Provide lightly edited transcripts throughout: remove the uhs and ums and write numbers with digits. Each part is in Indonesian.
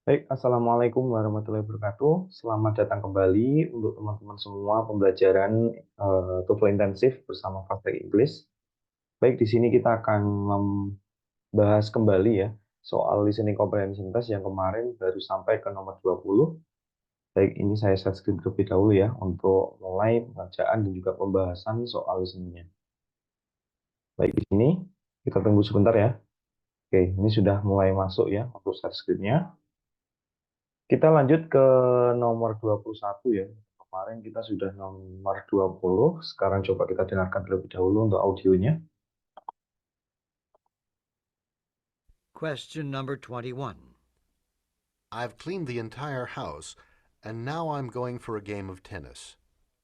Baik, Assalamualaikum warahmatullahi wabarakatuh. Selamat datang kembali untuk teman-teman semua pembelajaran TOEFL intensif bersama Praktek Inggris. Baik, di sini kita akan membahas kembali ya soal listening comprehension test yang kemarin baru sampai ke nomor 20. Baik, ini saya share screen terlebih dahulu ya untuk mulai pengerjaan dan juga pembahasan soal listeningnya. Baik, di sini kita tunggu sebentar ya. Oke, ini sudah mulai masuk ya untuk share screen-nya. Kita lanjut ke nomor 21 ya. Kemarin kita sudah nomor 20. Sekarang coba kita dengarkan terlebih dahulu untuk audionya. Question number 21. I've cleaned the entire house, and now I'm going for a game of tennis.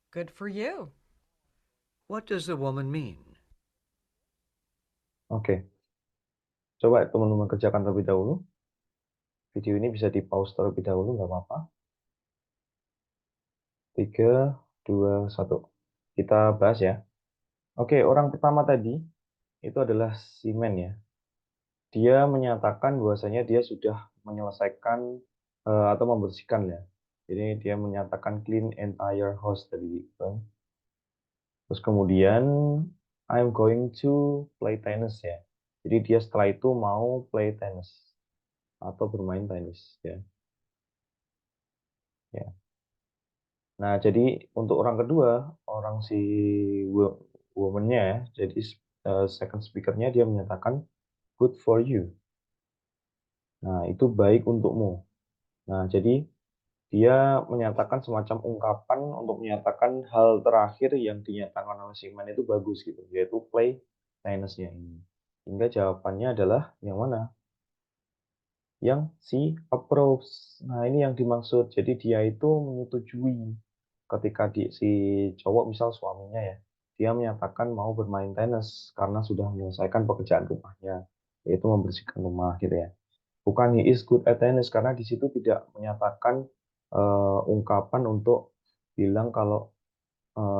Good for you. What does the woman mean? Oke, coba teman-teman kerjakan terlebih dahulu. Video ini bisa di pause terlebih dahulu, nggak apa-apa. 3, 2, 1. Kita bahas ya. Oke, orang pertama tadi itu adalah Simen ya. Dia menyatakan bahwasanya dia sudah menyelesaikan atau membersihkan ya. Jadi dia menyatakan clean entire house tadi. Terus kemudian I'm going to play tennis ya. Jadi dia setelah itu mau play tennis atau bermain tenis ya. Ya. Nah, jadi untuk orang kedua, orang si woman-nya ya. Jadi second speaker-nya dia menyatakan good for you. Nah, itu baik untukmu. Nah, jadi dia menyatakan semacam ungkapan untuk menyatakan hal terakhir yang dinyatakan oleh Siman itu bagus gitu, yaitu play tennisnya ini. Hingga jawabannya adalah yang mana? Yang si approves. Nah, ini yang dimaksud. Jadi dia itu menyetujui ketika si cowok misal suaminya ya, dia menyatakan mau bermain tenis karena sudah menyelesaikan pekerjaan rumahnya, yaitu membersihkan rumah gitu ya. Bukan he is good at tennis karena di situ tidak menyatakan ungkapan untuk bilang kalau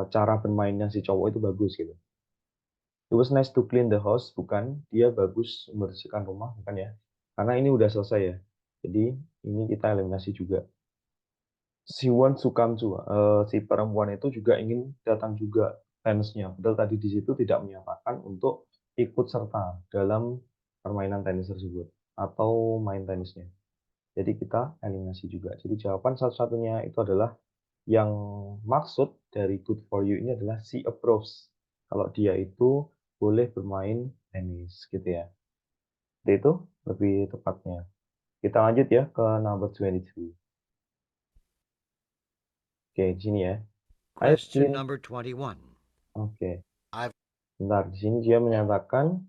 cara bermainnya si cowok itu bagus gitu. It was nice to clean the house, bukan dia bagus membersihkan rumah, bukan ya. Karena ini udah selesai ya. Jadi ini kita eliminasi juga. Si wants to come to, si perempuan itu juga ingin datang juga tenisnya. Padahal tadi di situ tidak menyatakan untuk ikut serta dalam permainan tenis tersebut atau main tenisnya. Jadi kita eliminasi juga. Jadi jawaban satu-satunya itu adalah yang maksud dari good for you ini adalah she approves. Kalau dia itu boleh bermain tenis gitu ya. Jadi itu lebih tepatnya. Kita lanjut ya ke number 22. Oke, di sini ya. I've Question cleaned. number 21. Oke. I've Bentar, di sini dia menyatakan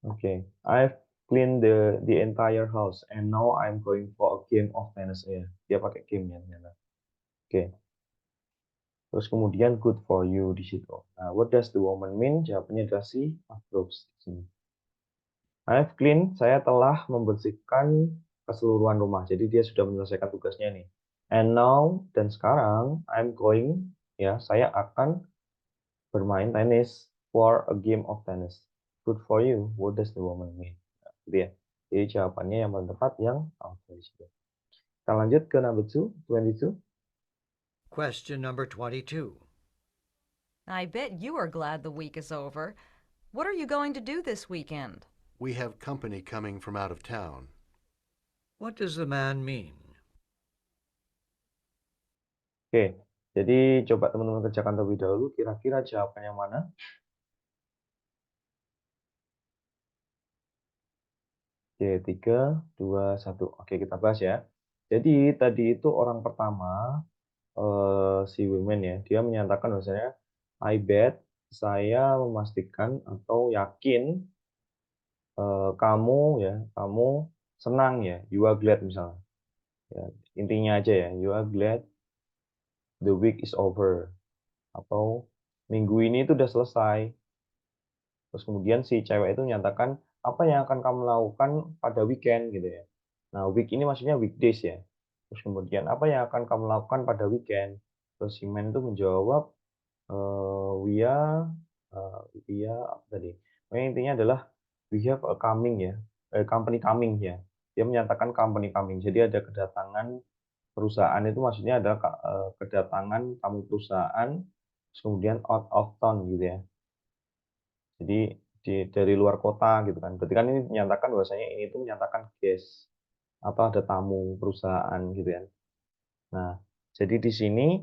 oke, I've cleaned the entire house and now I'm going for a game of tennis ya. Dia pakai game ya ternyata. Oke. Terus kemudian good for you di situ. Nah, what does the woman mean? Jawabannya adalah si approves di sini. I've cleaned, saya telah membersihkan keseluruhan rumah. Jadi dia sudah menyelesaikan tugasnya nih. And now, dan sekarang, I'm going, ya, saya akan bermain tenis for a game of tennis. Good for you. What does the woman mean? Nah, gitu ya. Jadi jawabannya yang paling tepat yang di situ. Kita lanjut ke number 22. Question number 22. I bet you are glad the week is over. What are you going to do this weekend? we have company coming from out of town. What does the man mean? Oke, jadi coba teman-teman kerjakan terlebih dahulu. Kira-kira jawaban yang mana? Oke, 3, 2, 1. Oke, kita bahas ya. Jadi tadi itu orang pertama, si women ya, dia menyatakan bahwasanya I bet, saya memastikan atau yakin kamu ya, kamu senang ya, you are glad misalnya. Ya, intinya aja ya, you are glad the week is over. Atau minggu ini itu udah selesai. Terus kemudian si cewek itu menyatakan apa yang akan kamu lakukan pada weekend gitu ya. Nah, week ini maksudnya weekdays ya. Terus kemudian apa yang akan kamu lakukan pada weekend? Terus si man itu menjawab we are apa tadi? Pokoknya intinya adalah we have a coming ya, company coming ya. dia menyatakan company coming. Jadi ada kedatangan perusahaan itu maksudnya adalah kedatangan tamu perusahaan, terus kemudian out of town gitu ya. Jadi dari luar kota gitu kan. Berarti kan ini menyatakan bahwasanya ini tuh menyatakan guest atau ada tamu perusahaan gitu ya. Nah, jadi di sini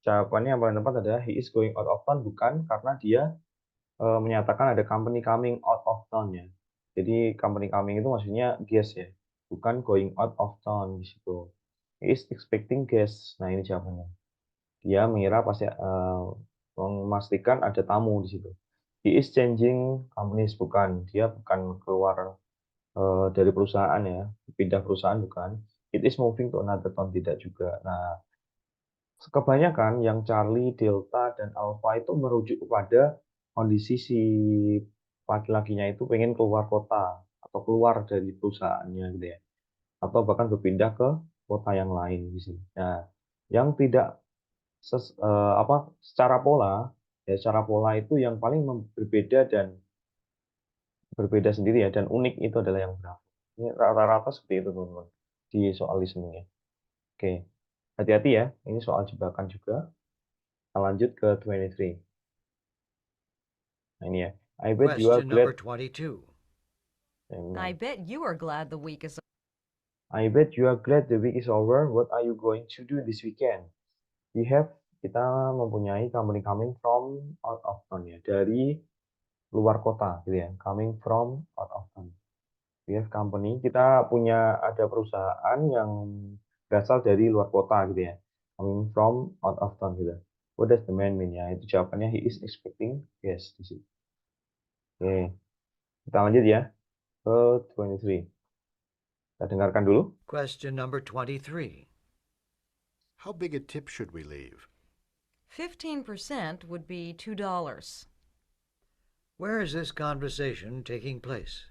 jawabannya yang paling tepat adalah he is going out of town bukan karena dia menyatakan ada company coming out of town ya. Jadi company coming itu maksudnya guest ya, bukan going out of town di situ. He is expecting guests. Nah, ini jawabannya. Dia mengira pasti memastikan ada tamu di situ. He is changing companies bukan. Dia bukan keluar dari perusahaan ya, pindah perusahaan bukan. It is moving to another town tidak juga. Nah, kebanyakan yang Charlie, Delta, dan Alpha itu merujuk kepada kondisi si laki-lakinya itu pengen keluar kota atau keluar dari perusahaannya gitu ya. Atau bahkan berpindah ke kota yang lain di sini. Nah, yang tidak secara pola, ya secara pola itu yang paling berbeda dan berbeda sendiri ya dan unik itu adalah yang berapa. Ini rata-rata seperti itu teman-teman di soal listening ya. Oke, hati-hati ya. Ini soal jebakan juga. Kita lanjut ke 23. Nah, ini ya. I bet you are Question number glad. 22. I bet you are glad the week is I bet you are glad the week is over. What are you going to do this weekend? Kita mempunyai company coming from out of town ya. Dari luar kota gitu ya. Coming from out of town. We have company. Kita punya ada perusahaan yang berasal dari luar kota gitu ya. Coming from out of town gitu. What does the man mean ya? Itu jawabannya he is expecting yes di situ. Oke. Kita lanjut ya ke 23. Kita dengarkan dulu. Question number 23. How big a tip should we leave? 15% would be $2. Where is this conversation taking place?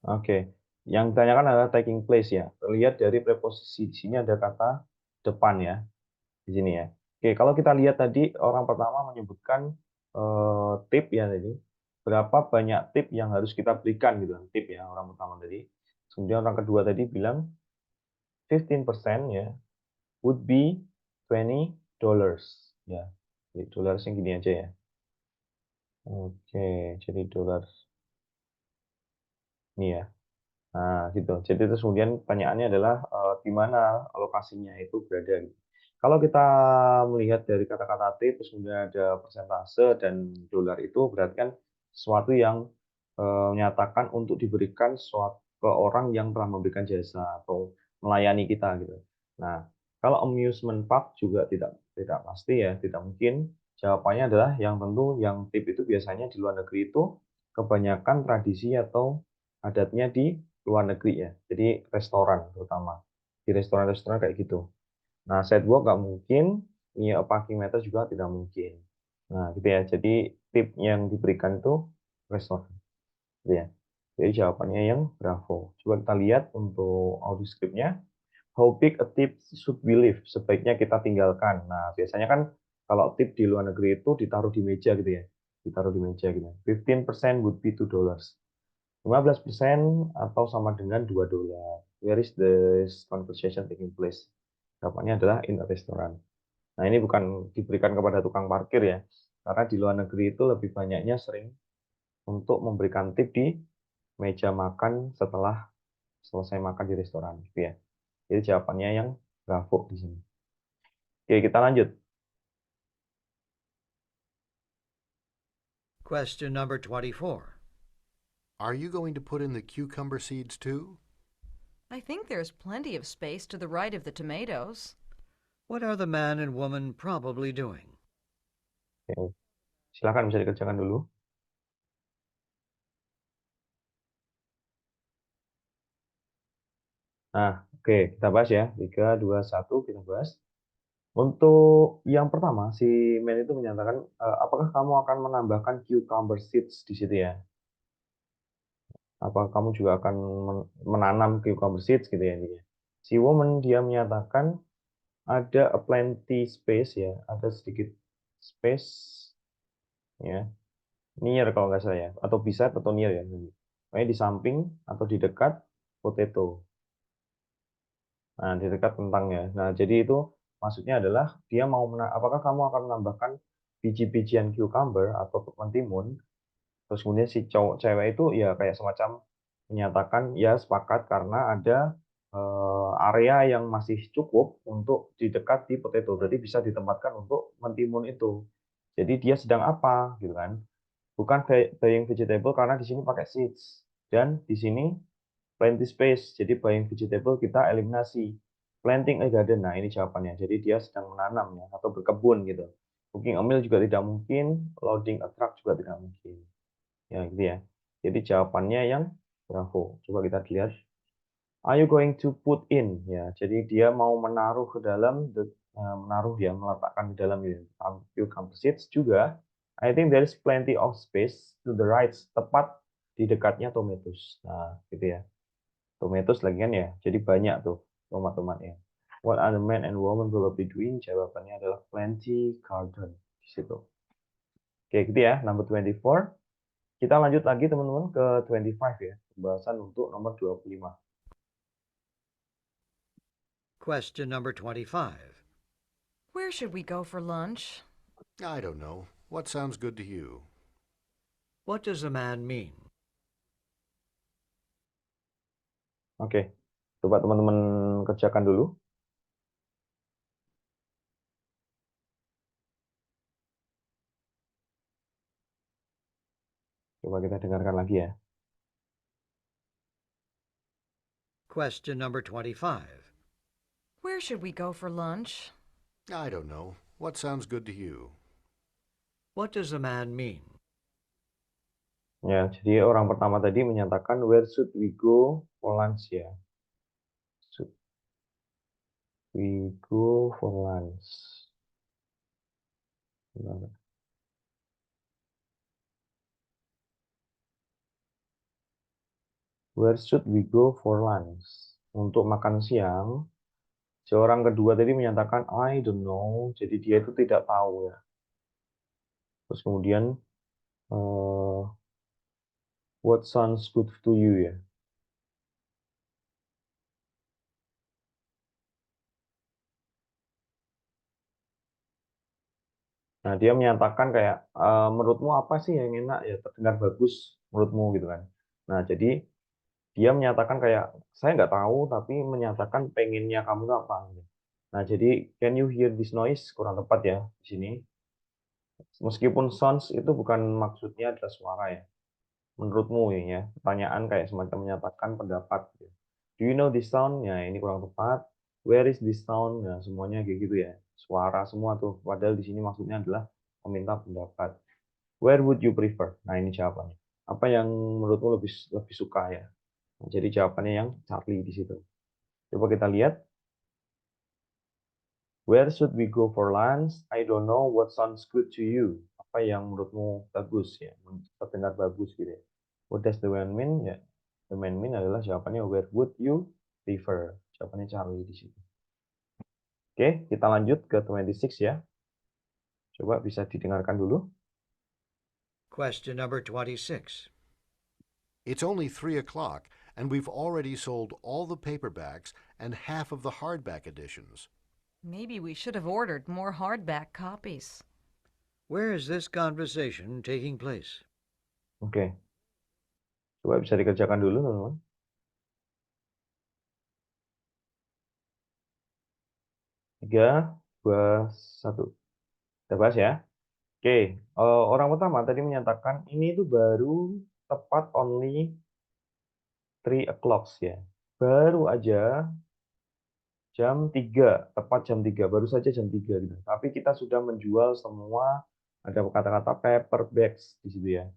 Oke. Yang ditanyakan adalah taking place ya. Terlihat dari preposisi di sini ada kata depan ya. Di sini ya. Oke, kalau kita lihat tadi orang pertama menyebutkan tip ya tadi. Berapa banyak tip yang harus kita berikan gitu kan. Tip ya orang pertama tadi. Kemudian orang kedua tadi bilang 15% ya would be $20 ya. Jadi dolar yang gini aja ya. Oke, jadi dolar ini ya. Nah, gitu. Jadi terus kemudian pertanyaannya adalah di mana lokasinya itu berada gitu. Kalau kita melihat dari kata-kata T terus kemudian ada persentase dan dolar itu berarti kan sesuatu yang menyatakan untuk diberikan sesuatu ke orang yang telah memberikan jasa atau melayani kita gitu. Nah, kalau amusement park juga tidak pasti ya, tidak mungkin. Jawabannya adalah yang tentu yang tip itu biasanya di luar negeri itu kebanyakan tradisi atau adatnya di luar negeri ya. Jadi restoran terutama. Di restoran-restoran kayak gitu. Nah, sidewalk nggak mungkin, ya parking meter juga tidak mungkin. Nah, gitu ya. Jadi tip yang diberikan itu restoran. Gitu ya. Jadi jawabannya yang bravo. Coba kita lihat untuk audio scriptnya. How big a tip should we leave? Sebaiknya kita tinggalkan. Nah, biasanya kan kalau tip di luar negeri itu ditaruh di meja gitu ya. Ditaruh di meja gitu. 15% would be $2. 15% atau sama dengan $2. Where is this conversation taking place? Jawabannya adalah in a restaurant. Nah, ini bukan diberikan kepada tukang parkir ya. Karena di luar negeri itu lebih banyaknya sering untuk memberikan tip di meja makan setelah selesai makan di restoran gitu ya. Jadi jawabannya yang bravo di sini. Oke, kita lanjut. Question number 24. Are you going to put in the cucumber seeds too? I think there's plenty of space to the right of the tomatoes. What are the man and woman probably doing? Oke. Silakan bisa dikerjakan dulu. Nah, oke, kita bahas ya. 3, 2, 1, kita bahas. Untuk yang pertama, si man itu menyatakan, apakah kamu akan menambahkan cucumber seeds di situ ya? Apakah kamu juga akan menanam cucumber seeds gitu ya intinya. Si woman dia menyatakan ada a plenty space ya, ada sedikit space ya, near kalau nggak salah ya, atau beside atau near ya. Pokoknya di samping atau di dekat potato. Nah, di dekat kentangnya. Nah, jadi itu maksudnya adalah dia mau apakah kamu akan menambahkan biji-bijian cucumber atau mentimun. Terus kemudian si cowok cewek itu ya kayak semacam menyatakan ya sepakat karena ada area yang masih cukup untuk di dekat di potato. Berarti bisa ditempatkan untuk mentimun itu. Jadi dia sedang apa gitu kan? Bukan buying vegetable karena di sini pakai seeds dan di sini plenty space. Jadi buying vegetable kita eliminasi. Planting a garden. Nah, ini jawabannya. Jadi dia sedang menanam ya atau berkebun gitu. Cooking a meal juga tidak mungkin, loading a truck juga tidak mungkin. Ya, gitu ya. Jadi jawabannya yang bravo. Coba kita lihat. Are you going to put in? Ya, jadi dia mau menaruh ke dalam, menaruh ya, meletakkan di dalam ya, cucumber seeds juga. I think there is plenty of space to the right, tepat di dekatnya tomatoes. Nah, gitu ya. Tomatoes lagi kan ya, jadi banyak tuh tomat-tomatnya. What are the man and woman probably doing? Jawabannya adalah plenty garden di situ. Oke, gitu ya, number 24. Kita lanjut lagi teman-teman ke 25 ya, pembahasan untuk nomor 25. Question number 25. Where should we go for lunch? I don't know. What sounds good to you? What does a man mean? Oke, coba teman-teman kerjakan dulu. Coba kita dengarkan lagi ya. Question number 25. Where should we go for lunch? I don't know. What sounds good to you? What does a man mean? Ya, jadi orang pertama tadi menyatakan where should we go for lunch ya. Should we go for lunch? Bentar. Where should we go for lunch? Untuk makan siang, si orang kedua tadi menyatakan I don't know, jadi dia itu tidak tahu ya. Terus kemudian what sounds good to you ya. Nah, dia menyatakan kayak menurutmu apa sih yang enak ya, terdengar bagus menurutmu gitu kan. Nah, jadi dia menyatakan kayak saya nggak tahu tapi menyatakan pengennya kamu itu apa gitu. Nah, jadi can you hear this noise? Kurang tepat ya di sini. Meskipun sounds itu bukan maksudnya adalah suara ya. Menurutmu ya, pertanyaan kayak semacam menyatakan pendapat gitu. Do you know this sound? Ya, ini kurang tepat. Where is this sound? Ya, semuanya kayak gitu ya. Suara semua tuh. Padahal di sini maksudnya adalah meminta pendapat. Where would you prefer? Nah, ini jawabannya. Apa yang menurutmu lebih lebih suka ya? Nah, jadi jawabannya yang Charlie di situ. Coba kita lihat. Where should we go for lunch? I don't know what sounds good to you. Apa yang menurutmu bagus ya? Terdengar bagus gitu ya. What does the man mean? Ya, the man mean adalah jawabannya where would you prefer? Jawabannya Charlie di situ. Oke, kita lanjut ke 26 ya. Coba bisa didengarkan dulu. Question number 26. It's only 3 o'clock, and we've already sold all the paperbacks and half of the hardback editions. Maybe we should have ordered more hardback copies. Where is this conversation taking place? Oke. Coba bisa dikerjakan dulu, teman-teman. 3, 2, 1. Kita bahas ya. Oke, orang pertama tadi menyatakan ini itu baru tepat only 3 o'clock ya. Baru aja jam 3, tepat jam 3, baru saja jam 3 gitu. Tapi kita sudah menjual semua, ada kata-kata paperbacks di situ ya.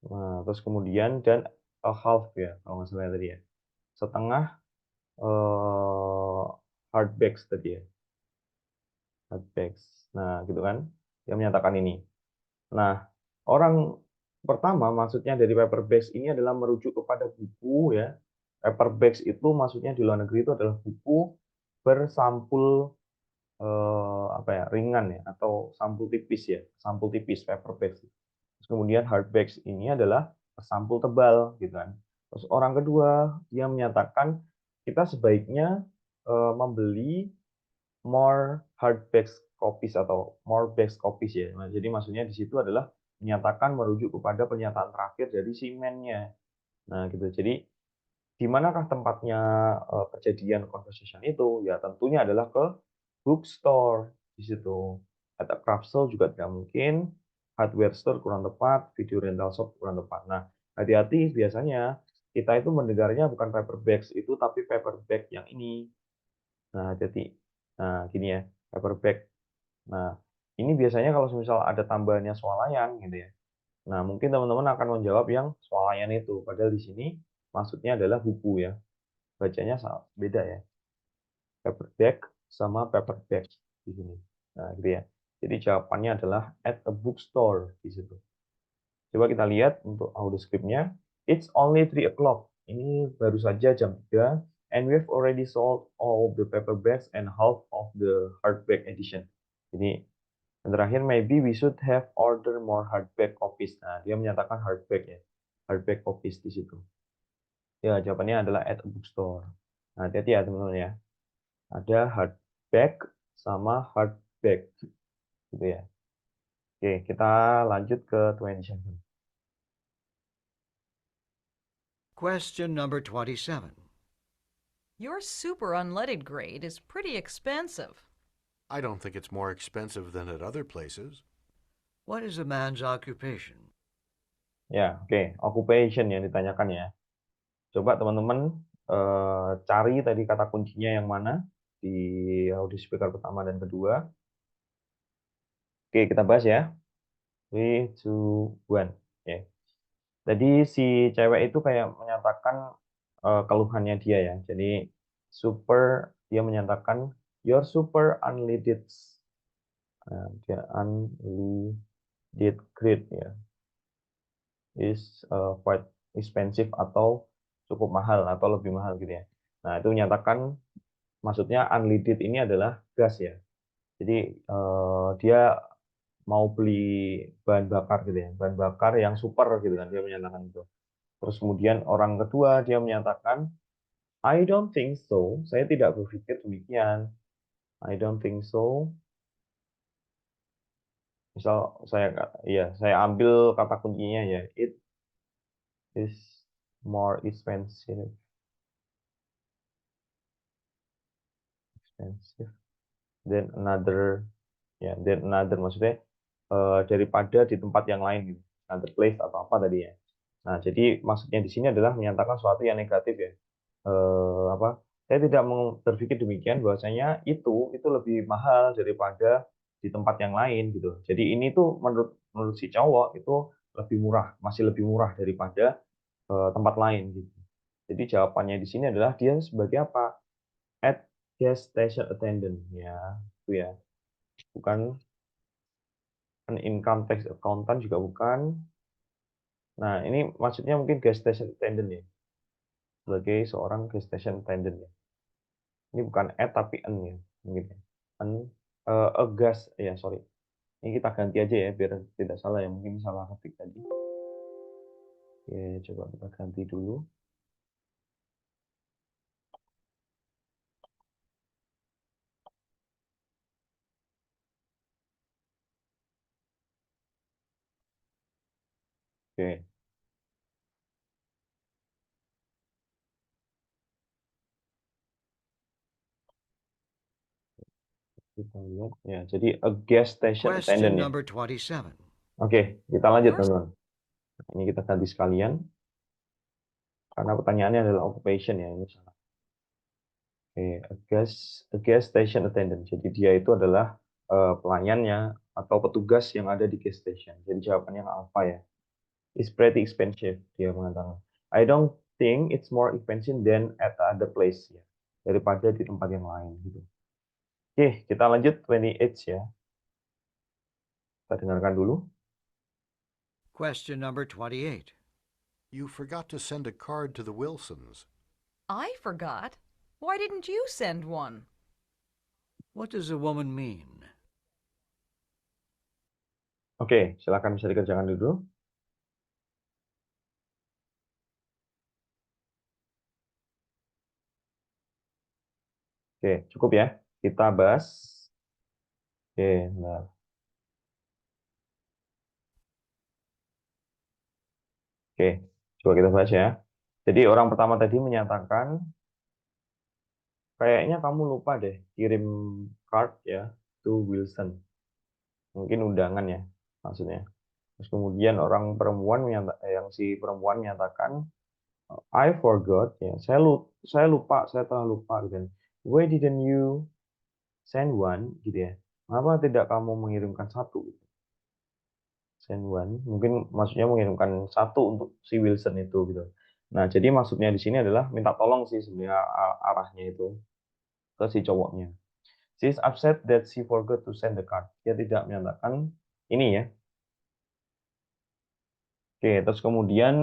Nah, terus kemudian dan a half ya, kalau nggak salah tadi ya. Setengah hardbacks tadi ya. Hardbacks. Nah, gitu kan. Dia menyatakan ini. Nah, orang pertama maksudnya dari paperbacks ini adalah merujuk kepada buku ya. Paperbacks itu maksudnya di luar negeri itu adalah buku bersampul apa ya, ringan ya atau sampul tipis ya, sampul tipis paperbacks. Terus kemudian hardbacks ini adalah sampul tebal gitu kan. Terus orang kedua, dia menyatakan kita sebaiknya membeli more hardback copies atau more back copies ya. Nah, jadi maksudnya di situ adalah menyatakan merujuk kepada pernyataan terakhir dari si man-nya. Nah, gitu. Jadi di manakah tempatnya kejadian conversation itu? Ya tentunya adalah ke bookstore di situ. At a craft store juga tidak mungkin, hardware store kurang tepat, video rental shop kurang tepat. Nah, hati-hati biasanya kita itu mendengarnya bukan paperbacks itu tapi paperback yang ini. Nah, hati-hati. Nah, gini ya, paperback. Nah, ini biasanya kalau misal ada tambahannya swalayan gitu ya. Nah, mungkin teman-teman akan menjawab yang swalayan itu. Padahal di sini maksudnya adalah buku ya. Bacanya beda ya. Paperback sama paperback di sini. Nah, gitu ya. Jadi jawabannya adalah at a bookstore di situ. Coba kita lihat untuk audio scriptnya. It's only 3 o'clock. Ini baru saja jam 3 and we've already sold all the paperbacks and half of the hardback edition. Jadi yang terakhir, maybe we should have order more hardback copies. Nah, dia menyatakan hardback ya. Hardback copies di situ. Ya, jawabannya adalah at a bookstore. Nah, hati-hati ya teman-teman ya. Ada hardback sama hardback gitu ya. Oke, kita lanjut ke 27. Question number 27. Your super unleaded grade is pretty expensive. I don't think it's more expensive than at other places. What is a man's occupation? Ya, oke. Occupation yang ditanyakan ya. Coba teman-teman cari tadi kata kuncinya yang mana di audio speaker pertama dan kedua. Oke, kita bahas ya. 3, 2, 1. Oke. Jadi si cewek itu kayak menyatakan keluhannya dia ya. Jadi dia menyatakan your super unleaded. Nah, dia unleaded grade ya. Is quite expensive atau cukup mahal atau lebih mahal gitu ya. Nah, itu menyatakan maksudnya unleaded ini adalah gas ya. Jadi dia mau beli bahan bakar gitu ya, bahan bakar yang super gitu kan, dia menyatakan itu. Terus kemudian orang kedua dia menyatakan, I don't think so. Saya tidak berpikir demikian. I don't think so. Misal saya ambil kata kuncinya ya, it is more expensive than another than another maksudnya daripada di tempat yang lain gitu. Another place atau apa tadi ya. Nah, jadi maksudnya di sini adalah menyatakan sesuatu yang negatif ya. Saya tidak berpikir demikian bahwasanya itu lebih mahal daripada di tempat yang lain gitu. Jadi ini tuh menurut si cowok itu lebih murah, masih lebih murah daripada tempat lain gitu. Jadi jawabannya di sini adalah dia sebagai apa? At gas station attendant ya, itu ya. Bukan an income tax accountant juga bukan. Nah, ini maksudnya mungkin gas station attendant ya. Sebagai seorang gas station attendant ya. Ini bukan at tapi an ya, mungkin ya. An a gas ya, sorry. Ini kita ganti aja ya biar tidak salah ya, mungkin salah ketik tadi. Oke, coba kita ganti dulu. Oke. Kita lihat ya, jadi a gas station attendant Question ya. number 27. Oke, kita lanjut Yours teman-teman. Ini kita ganti sekalian karena pertanyaannya adalah occupation ya, ini salah. Oke, a gas station attendant. Jadi dia itu adalah pelayannya atau petugas yang ada di gas station. Jadi jawabannya alpha ya. It's pretty expensive, dia mengatakan. I don't think it's more expensive than at other place ya. Daripada di tempat yang lain gitu. Oke, kita lanjut 28 ya. Kita dengarkan dulu. Question number 28. You forgot to send a card to the Wilsons. I forgot. Why didn't you send one? What does a woman mean? Oke, silakan bisa dikerjakan dulu. Oke, cukup ya. Kita bahas. Oke, nah. Oke, coba kita bahas ya. Jadi orang pertama tadi menyatakan, kayaknya kamu lupa deh kirim card ya to Wilson. Mungkin undangan ya maksudnya. Terus kemudian orang perempuan yang si perempuan menyatakan, I forgot ya. Saya lupa, saya telah lupa gitu kan. Why didn't you send one gitu ya? Mengapa tidak kamu mengirimkan satu gitu? Send one, mungkin maksudnya mengirimkan satu untuk si Wilson itu gitu. Nah, jadi maksudnya di sini adalah minta tolong sih sebenarnya arahnya itu ke si cowoknya. She is upset that she forgot to send the card. Dia tidak menyatakan ini ya. Oke, terus kemudian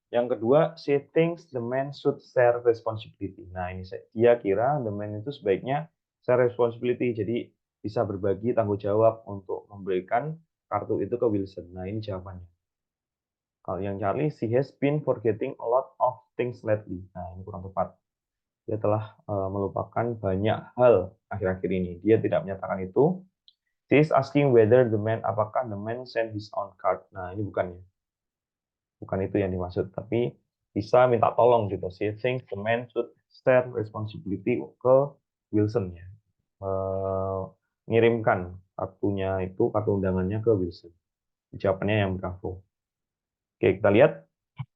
yang kedua, she thinks the man should share responsibility. Nah, ini dia kira the man itu sebaiknya share responsibility, jadi bisa berbagi tanggung jawab untuk memberikan kartu itu ke Wilson. Nah, ini jawabannya. Kalau yang Charlie, she has been forgetting a lot of things lately. Nah, ini kurang tepat. Dia telah melupakan banyak hal akhir-akhir ini. Dia tidak menyatakan itu. She is asking whether the man, apakah the man sent his own card. Nah, ini bukan ya. Bukan itu yang dimaksud, tapi bisa minta tolong gitu. She thinks the man should share responsibility ke Wilson ya. Mengirimkan kartunya itu, kartu undangannya ke Wilson. Jawabannya yang bravo. Oke, kita lihat.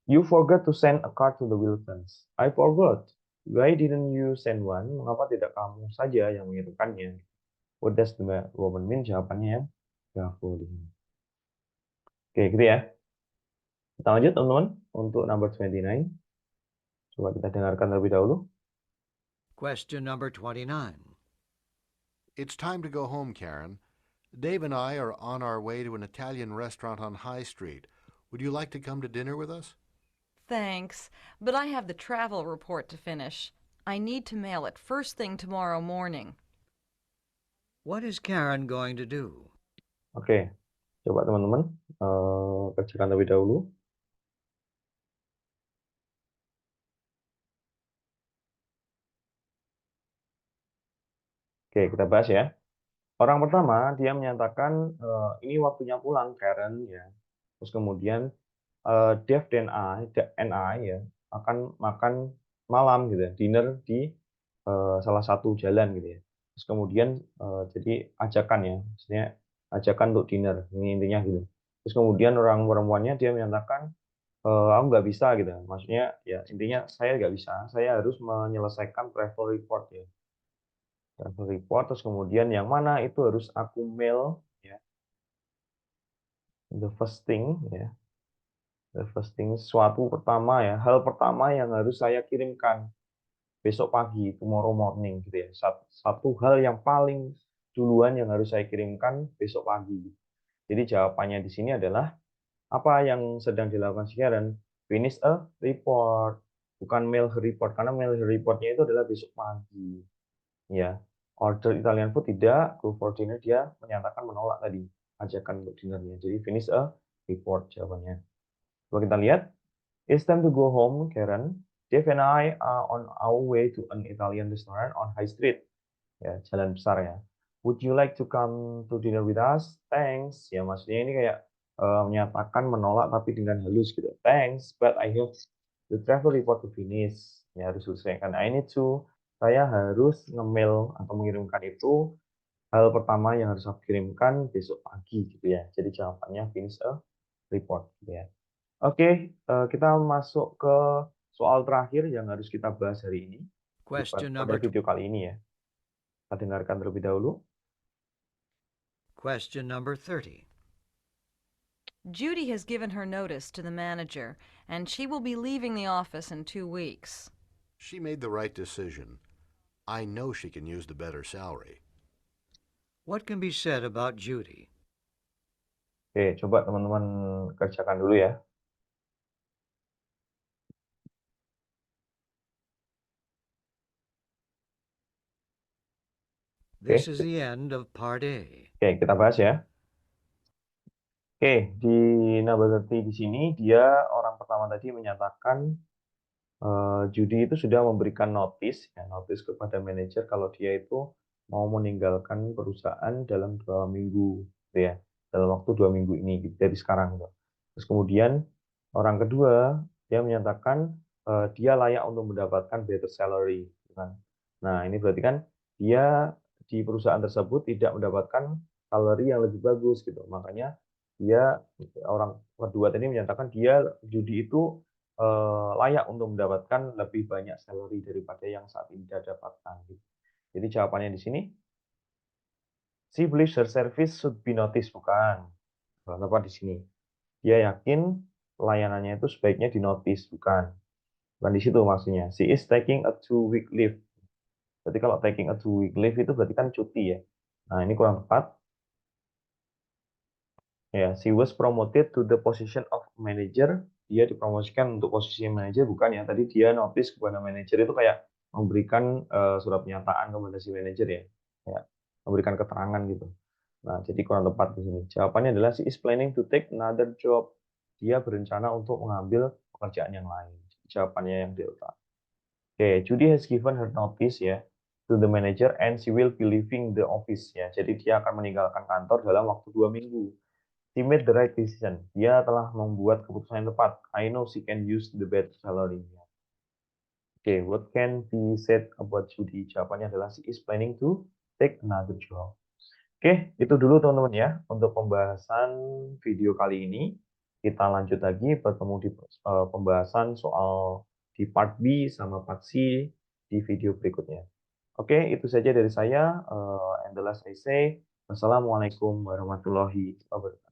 You forgot to send a card to the Wilsons. I forgot. Why didn't you send one? Mengapa tidak kamu saja yang mengirimkannya? What does the woman mean? Jawabannya yang bravo di sini. Oke, gitu ya. Kita lanjut teman-teman untuk number 29. Coba kita dengarkan terlebih dahulu. Question number 29. It's time to go home, Karen. Dave and I are on our way to an Italian restaurant on High Street. Would you like to come to dinner with us? Thanks, but I have the travel report to finish. I need to mail it first thing tomorrow morning. What is Karen going to do? Oke, coba teman-teman kerjakan terlebih dahulu. Oke, kita bahas ya. Orang pertama dia menyatakan ini waktunya pulang Karen ya. Terus kemudian Dave dan I ya akan makan malam gitu ya, dinner di salah satu jalan gitu ya. Terus kemudian jadi ajakan ya, maksudnya ajakan untuk dinner. Ini intinya gitu. Terus kemudian orang perempuannya dia menyatakan aku nggak bisa gitu. Maksudnya ya intinya saya nggak bisa. Saya harus menyelesaikan travel report ya. Travel report terus kemudian yang mana itu harus aku mail ya. The first thing ya. The first thing suatu pertama ya. Hal pertama yang harus saya kirimkan besok pagi, tomorrow morning gitu ya. Satu hal yang paling duluan yang harus saya kirimkan besok pagi. Jadi jawabannya di sini adalah apa yang sedang dilakukan si Karen? Finish a report, bukan mail her report karena mail her reportnya itu adalah besok pagi. Ya, order Italian food tidak, go for dinner dia menyatakan menolak tadi ajakan untuk dinernya. Jadi finish a report jawabannya. Coba kita lihat. It's time to go home, Karen. Dave and I are on our way to an Italian restaurant on High Street. Ya, jalan besar ya. Would you like to come to dinner with us? Thanks. Ya, maksudnya ini kayak menyatakan menolak tapi dengan halus gitu. Thanks, but I have the travel report to finish. Ya, harus selesaikan. I need to. Saya harus nge-mail atau mengirimkan itu. Hal pertama yang harus aku kirimkan besok pagi gitu ya. Jadi jawabannya finish a report gitu ya. Oke, kita masuk ke soal terakhir yang harus kita bahas hari ini. Question Pada number video kali ini ya. Kita dengarkan terlebih dahulu. Question number 30. Judy has given her notice to the manager, and she will be leaving the office in 2 weeks. She made the right decision. I know she can use the better salary. What can be said about Judy? Oke, coba teman-teman kerjakan dulu ya. This is the end of part A. Oke, kita bahas ya. Oke, di number 30 di sini dia orang pertama tadi menyatakan Judy itu sudah memberikan notice kepada manajer kalau dia itu mau meninggalkan perusahaan dalam 2 minggu, gitu ya. Dalam waktu 2 minggu ini, gitu, dari sekarang, gitu. Terus kemudian orang kedua, dia menyatakan, dia layak untuk mendapatkan better salary, gitu kan. Nah, ini berarti kan dia di perusahaan tersebut tidak mendapatkan salary yang lebih bagus, gitu. Makanya dia, orang kedua tadi menyatakan Judy itu layak untuk mendapatkan lebih banyak salary daripada yang saat ini dia dapatkan, gitu. Jadi jawabannya di sini, she believes her service should be noticed, bukan. Kalau tepat di sini. Dia yakin layanannya itu sebaiknya di-notice, bukan. Bukan di situ maksudnya. She is taking a 2-week leave. Berarti kalau taking a 2-week leave itu berarti kan cuti ya. Nah, ini kurang tepat. Ya, she was promoted to the position of manager. Dia dipromosikan untuk posisi manajer, bukan ya. Tadi dia notice kepada manajer itu kayak memberikan surat pernyataan kepada si manajer ya. Kayak memberikan keterangan gitu. Nah, jadi kurang tepat di sini. Jawabannya adalah she is planning to take another job. Dia berencana untuk mengambil pekerjaan yang lain. Jawabannya yang delta. Oke, Judy has given her notice ya to the manager and she will be leaving the office ya. Jadi dia akan meninggalkan kantor dalam waktu 2 minggu. She made the right decision. Dia telah membuat keputusan yang tepat. I know she can use the better salary. Okay, what can be said about Judy? Jawabannya adalah she is planning to take another job. Oke, itu dulu teman-teman ya untuk pembahasan video kali ini. Kita lanjut lagi bertemu di pembahasan soal di part B sama part C di video berikutnya. Oke, itu saja dari saya. And the last I say, wassalamualaikum warahmatullahi wabarakatuh.